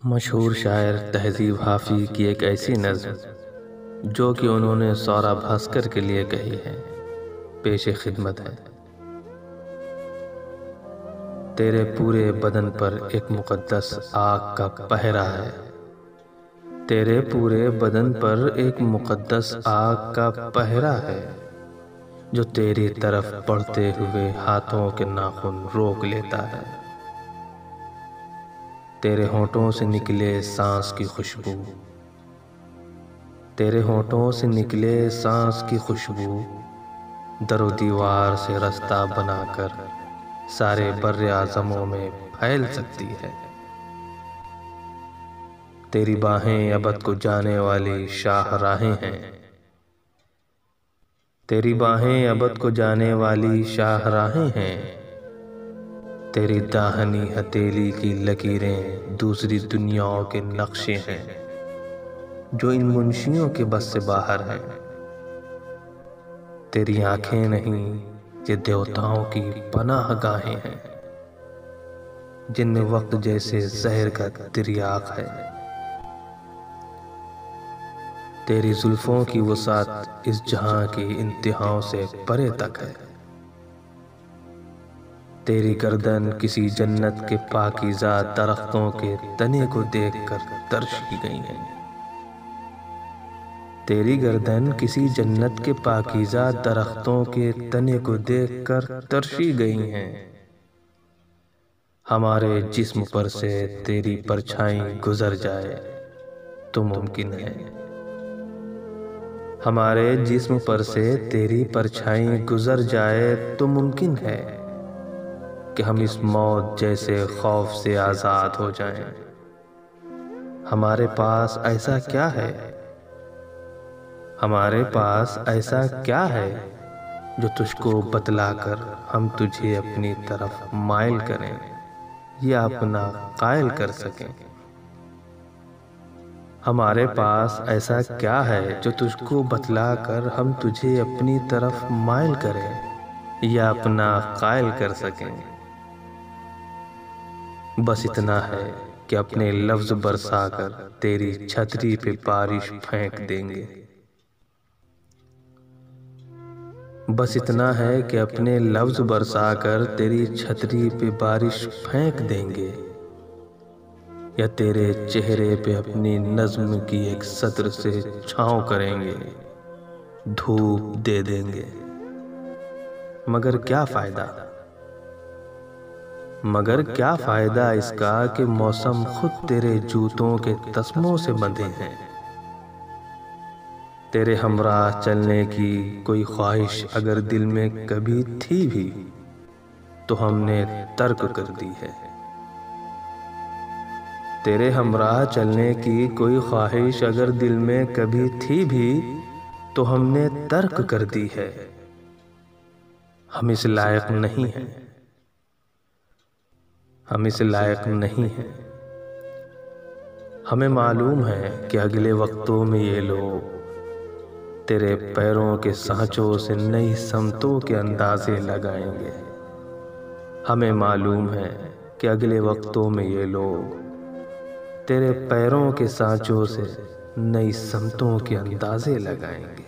مشہور شاعر تہذیب حافظ کی ایک ایسی نظم جو کہ انہوں نے سوربھ بھاسکر کے لیے کہی ہے، پیش خدمت ہے۔ تیرے پورے بدن پر ایک مقدس آگ کا پہرا ہے، تیرے پورے بدن پر ایک مقدس آگ کا پہرا ہے، جو تیری طرف بڑھتے ہوئے ہاتھوں کے ناخن روک لیتا ہے۔ تیرے ہونٹوں سے نکلے سانس کی خوشبو، تیرے ہونٹوں سے نکلے سانس کی خوشبو، در و دیوار سے رستہ بنا کر سارے بر اعظموں میں پھیل سکتی ہے۔ تیری باہیں ابد کو جانے والی شاہ راہیں ہیں، تیری باہیں ابد کو جانے والی شاہ راہیں ہیں، تیری داہنی ہتھیلی کی لکیریں دوسری دنیاؤں کے نقشے ہیں جو ان منشیوں کے بس سے باہر ہیں۔ تیری آنکھیں نہیں، یہ دیوتاؤں کی پناہ گاہیں ہیں جن میں وقت جیسے زہر کا تریاق ہے۔ تیری زلفوں کی وسعت اس جہاں کی انتہاؤں سے پرے تک ہے۔ تیری گردن کسی جنت کے پاکیزہ درختوں کے تنے کو دیکھ کر ترشی گئی ہے، تیری گردن کسی جنت کے پاکیزہ درختوں کے تنے کو دیکھ کر ترشی گئی ہیں۔ ہمارے جسم پر سے تیری پرچھائی گزر جائے تو ممکن ہے، ہمارے جسم پر سے تیری پرچھائی گزر جائے تو ممکن ہے کہ ہم اس موت جیسے خوف سے آزاد ہو جائیں۔ ہمارے پاس ایسا کیا ہے، ہمارے پاس ایسا کیا ہے جو تجھ کو بتلا کر ہم تجھے اپنی طرف مائل کریں یا اپنا قائل کر سکیں۔ ہمارے پاس ایسا کیا ہے جو تجھ کو بتلا کر ہم تجھے اپنی طرف مائل کریں یا اپنا قائل کر سکیں۔ بس اتنا ہے کہ اپنے لفظ برسا کر تیری چھتری پہ بارش پھینک دیں گے، بس اتنا ہے کہ اپنے لفظ برسا کر تیری چھتری پہ بارش پھینک دیں گے، یا تیرے چہرے پہ اپنی نظم کی ایک سطر سے چھاؤں کریں گے، دھوپ دے دیں گے۔ مگر کیا فائدہ، مگر کیا فائدہ اس کا کہ موسم خود تیرے جوتوں کے تسموں سے بندھے ہیں۔ تیرے ہمراہ چلنے کی کوئی خواہش اگر دل میں کبھی تھی بھی تو ہم نے ترک کر دی ہے۔ تیرے ہمراہ چلنے کی کوئی خواہش اگر دل میں کبھی تھی بھی تو ہم نے ترک کر دی ہے۔ ہم اس لائق نہیں ہیں، ہم اس لائق نہیں ہیں۔ ہمیں معلوم ہے کہ اگلے وقتوں میں یہ لوگ تیرے پیروں کے سانچوں سے نئی سمتوں کے اندازے لگائیں گے۔ ہمیں معلوم ہے کہ اگلے وقتوں میں یہ لوگ تیرے پیروں کے سانچوں سے نئی سمتوں کے اندازے لگائیں گے۔